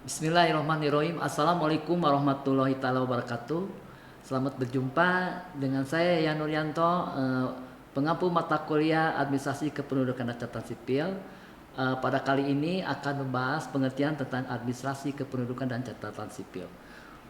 Bismillahirrahmanirrahim. Assalamualaikum warahmatullahi taala wabarakatuh. Selamat berjumpa dengan saya Yan Nuryanto, pengampu mata kuliah Administrasi Kependudukan dan Catatan Sipil. Pada kali ini akan membahas pengertian tentang Administrasi Kependudukan dan Catatan Sipil.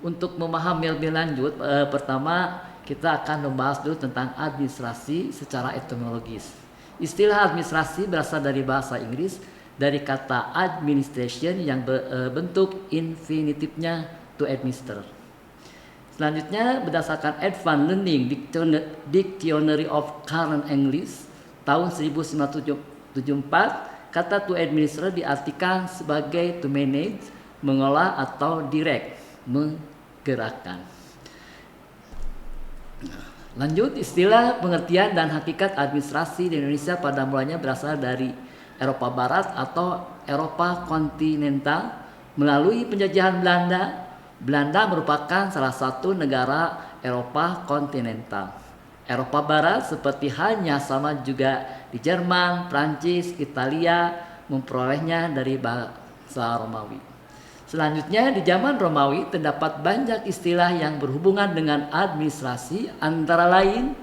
Untuk memahami lebih lanjut, pertama kita akan membahas dulu tentang administrasi secara etimologis. Istilah administrasi berasal dari bahasa Inggris dari kata administration yang berbentuk infinitifnya to administer. Selanjutnya berdasarkan Advanced Learning Dictionary of Current English tahun 1974, kata to administer diartikan sebagai to manage, mengolah atau direct, menggerakkan. Lanjut, istilah pengertian dan hakikat administrasi di Indonesia pada mulanya berasal dari Eropa Barat atau Eropa kontinental melalui penjajahan Belanda. Belanda merupakan salah satu negara Eropa kontinental. Eropa Barat seperti halnya sama juga di Jerman, Prancis, Italia memperolehnya dari bahasa Romawi. Selanjutnya di zaman Romawi terdapat banyak istilah yang berhubungan dengan administrasi, antara lain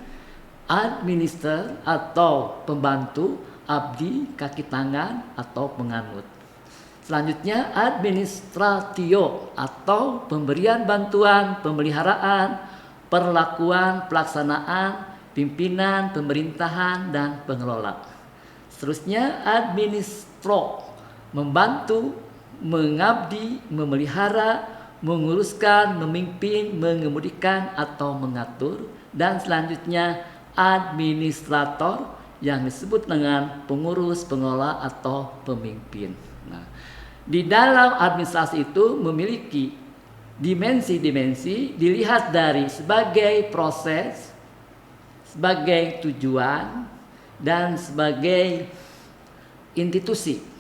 administer atau pembantu, abdi, kaki tangan atau penganut. Selanjutnya administratio atau pemberian bantuan, pemeliharaan, perlakuan, pelaksanaan, pimpinan, pemerintahan dan pengelola. Seterusnya administro, membantu, mengabdi, memelihara, menguruskan, memimpin, mengemudikan atau mengatur. Dan selanjutnya administrator yang disebut dengan pengurus, pengelola atau pemimpin. Nah, di dalam administrasi itu memiliki dimensi-dimensi dilihat dari sebagai proses, sebagai tujuan, dan sebagai institusi.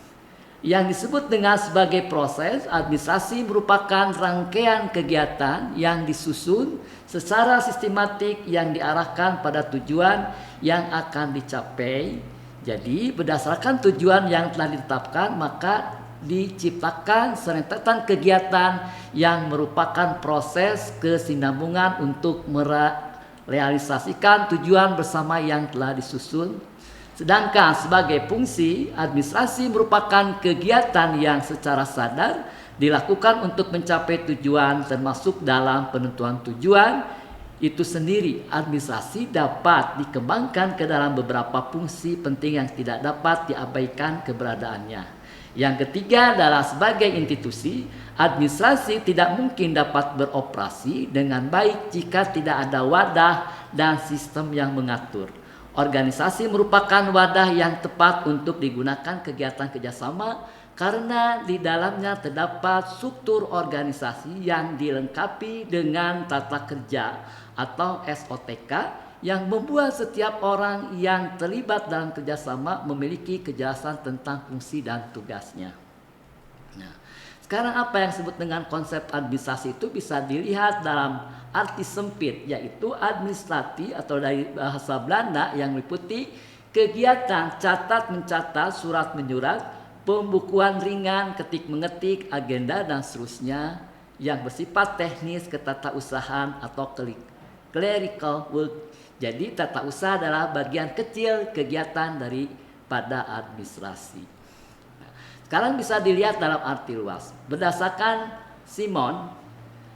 Yang disebut dengan sebagai proses, administrasi merupakan rangkaian kegiatan yang disusun secara sistematik yang diarahkan pada tujuan yang akan dicapai. Jadi berdasarkan tujuan yang telah ditetapkan, maka diciptakan serentetan kegiatan yang merupakan proses kesinambungan untuk merealisasikan tujuan bersama yang telah disusun. Sedangkan sebagai fungsi, administrasi merupakan kegiatan yang secara sadar dilakukan untuk mencapai tujuan, termasuk dalam penentuan tujuan itu sendiri. Administrasi dapat dikembangkan ke dalam beberapa fungsi penting yang tidak dapat diabaikan keberadaannya. Yang ketiga adalah sebagai institusi, administrasi tidak mungkin dapat beroperasi dengan baik jika tidak ada wadah dan sistem yang mengatur. Organisasi merupakan wadah yang tepat untuk digunakan kegiatan kerjasama karena di dalamnya terdapat struktur organisasi yang dilengkapi dengan tata kerja atau SOTK yang membuat setiap orang yang terlibat dalam kerjasama memiliki kejelasan tentang fungsi dan tugasnya. Nah, sekarang apa yang disebut dengan konsep administrasi itu bisa dilihat dalam arti sempit, yaitu administrasi atau dari bahasa Belanda yang meliputi kegiatan catat mencatat, surat menyurat, pembukuan ringan, ketik mengetik, agenda dan seterusnya yang bersifat teknis, ketatausahaan atau clerical work. Jadi tata usaha adalah bagian kecil kegiatan daripada administrasi. Sekarang bisa dilihat dalam arti luas. Berdasarkan Simon,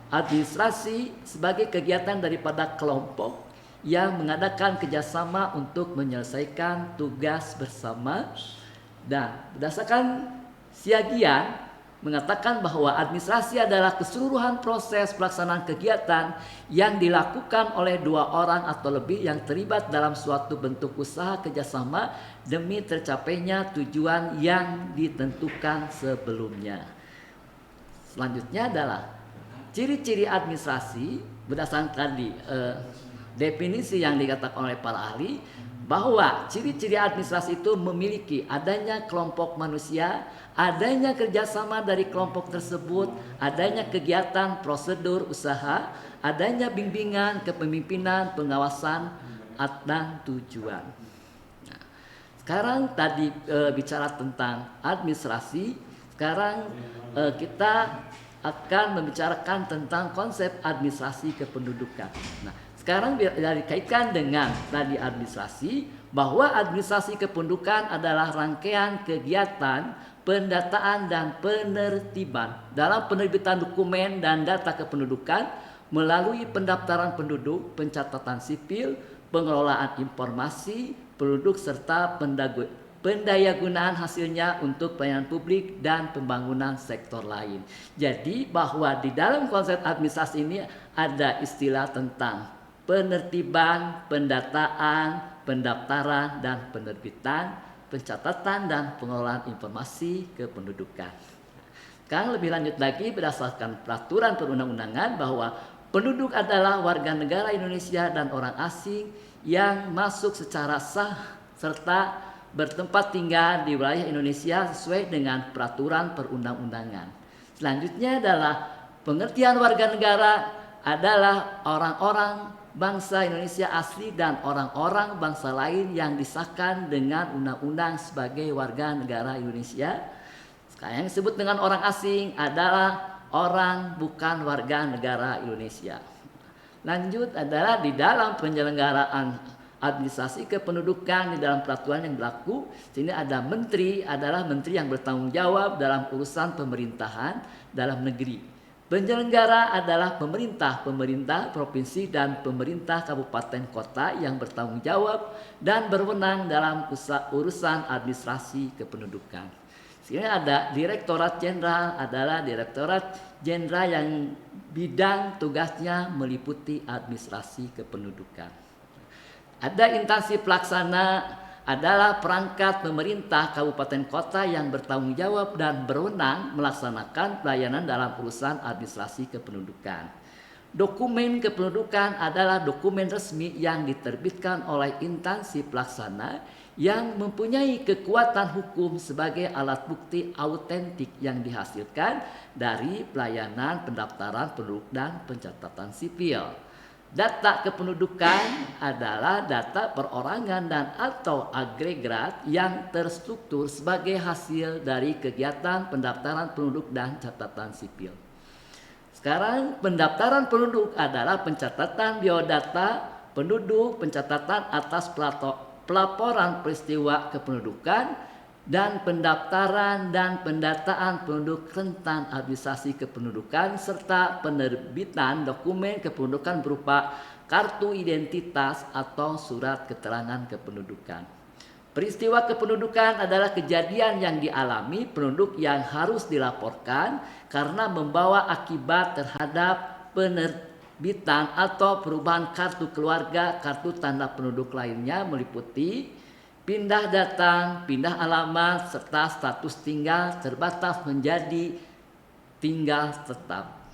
administrasi sebagai kegiatan daripada kelompok yang mengadakan kerjasama untuk menyelesaikan tugas bersama. Dan berdasarkan Siagian mengatakan bahwa administrasi adalah keseluruhan proses pelaksanaan kegiatan yang dilakukan oleh dua orang atau lebih yang terlibat dalam suatu bentuk usaha kerjasama demi tercapainya tujuan yang ditentukan sebelumnya. Selanjutnya adalah ciri-ciri administrasi berdasarkan tadi definisi yang dikatakan oleh para ahli, bahwa ciri-ciri administrasi itu memiliki adanya kelompok manusia, adanya kerjasama dari kelompok tersebut, adanya kegiatan prosedur usaha, adanya bimbingan kepemimpinan, pengawasan, dan tujuan. Nah, sekarang tadi bicara tentang administrasi. Sekarang kita akan membicarakan tentang konsep administrasi kependudukan. Nah, sekarang dikaitkan dengan tadi administrasi, bahwa administrasi kependudukan adalah rangkaian kegiatan pendataan dan penertiban dalam penerbitan dokumen dan data kependudukan melalui pendaftaran penduduk, pencatatan sipil, pengelolaan informasi penduduk serta pendayagunaan hasilnya untuk pelayanan publik dan pembangunan sektor lain. Jadi bahwa di dalam konsep administrasi ini ada istilah tentang penertiban, pendataan, pendaftaran dan penerbitan, pencatatan dan pengelolaan informasi kependudukan. Sekarang lebih lanjut lagi berdasarkan peraturan perundang-undangan bahwa penduduk adalah warga negara Indonesia dan orang asing yang masuk secara sah serta bertempat tinggal di wilayah Indonesia sesuai dengan peraturan perundang-undangan. Selanjutnya adalah pengertian warga negara adalah orang-orang bangsa Indonesia asli dan orang-orang bangsa lain yang disahkan dengan undang-undang sebagai warga negara Indonesia. Sekarang yang disebut dengan orang asing adalah orang bukan warga negara Indonesia. Lanjut adalah di dalam penyelenggaraan administrasi kependudukan di dalam peraturan yang berlaku, sini ada menteri adalah menteri yang bertanggung jawab dalam urusan pemerintahan dalam negeri. Penyelenggara adalah pemerintah provinsi dan pemerintah kabupaten kota yang bertanggung jawab dan berwenang dalam urusan administrasi kependudukan. Sini ada Direktorat Jenderal adalah Direktorat Jenderal yang bidang tugasnya meliputi administrasi kependudukan. Ada instansi pelaksana adalah perangkat pemerintah kabupaten kota yang bertanggung jawab dan berwenang melaksanakan pelayanan dalam urusan administrasi kependudukan. Dokumen kependudukan adalah dokumen resmi yang diterbitkan oleh instansi pelaksana yang mempunyai kekuatan hukum sebagai alat bukti autentik yang dihasilkan dari pelayanan pendaftaran penduduk dan pencatatan sipil. Data kependudukan adalah data perorangan dan atau agregat yang terstruktur sebagai hasil dari kegiatan pendaftaran penduduk dan catatan sipil. Sekarang pendaftaran penduduk adalah pencatatan biodata penduduk, pencatatan atas pelaporan peristiwa kependudukan, dan pendaftaran dan pendataan penduduk rentan administrasi kependudukan serta penerbitan dokumen kependudukan berupa kartu identitas atau surat keterangan kependudukan. Peristiwa kependudukan adalah kejadian yang dialami penduduk yang harus dilaporkan karena membawa akibat terhadap penerbitan atau perubahan kartu keluarga, kartu tanda penduduk lainnya meliputi pindah datang, pindah alamat, serta status tinggal terbatas menjadi tinggal tetap.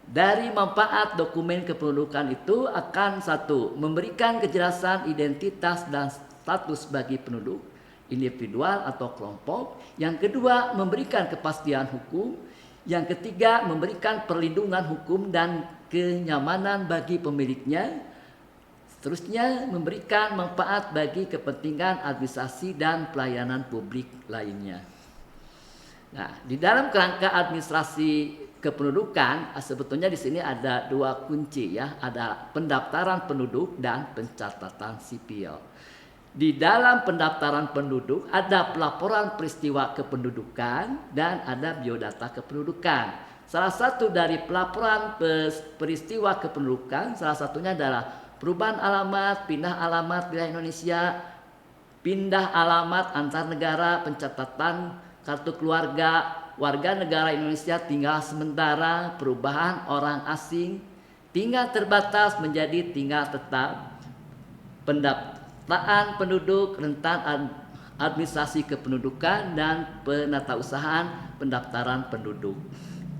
Dari manfaat dokumen kependudukan itu akan satu, memberikan kejelasan identitas dan status bagi penduduk, individual atau kelompok. Yang kedua, memberikan kepastian hukum. Yang ketiga, memberikan perlindungan hukum dan kenyamanan bagi pemiliknya. Seterusnya, memberikan manfaat bagi kepentingan administrasi dan pelayanan publik lainnya. Nah, di dalam kerangka administrasi kependudukan, sebetulnya di sini ada dua kunci ya, ada pendaftaran penduduk dan pencatatan sipil. Di dalam pendaftaran penduduk ada pelaporan peristiwa kependudukan dan ada biodata kependudukan. Salah satu dari pelaporan peristiwa kependudukan, salah satunya adalah perubahan alamat, pindah alamat wilayah Indonesia, pindah alamat antar negara, pencatatan kartu keluarga, warga negara Indonesia tinggal sementara, perubahan orang asing, tinggal terbatas menjadi tinggal tetap, pendataan penduduk, rentan administrasi kependudukan, dan penatausahaan pendaftaran penduduk.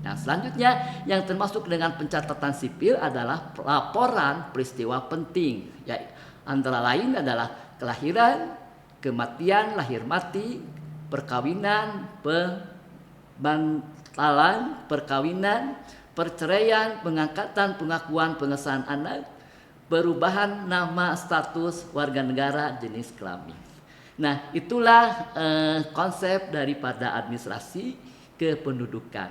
Nah, selanjutnya yang termasuk dengan pencatatan sipil adalah laporan peristiwa penting, ya, antara lain adalah kelahiran, kematian, lahir mati, perkawinan, pembantalan, perkawinan, perceraian, pengangkatan, pengakuan, pengesahan anak, perubahan nama status warga negara jenis kelamin. Nah, itulah konsep daripada administrasi kependudukan.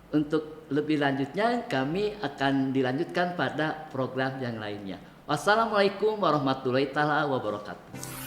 Untuk lebih lanjutnya kami akan dilanjutkan pada program yang lainnya. Wassalamualaikum warahmatullahi wabarakatuh.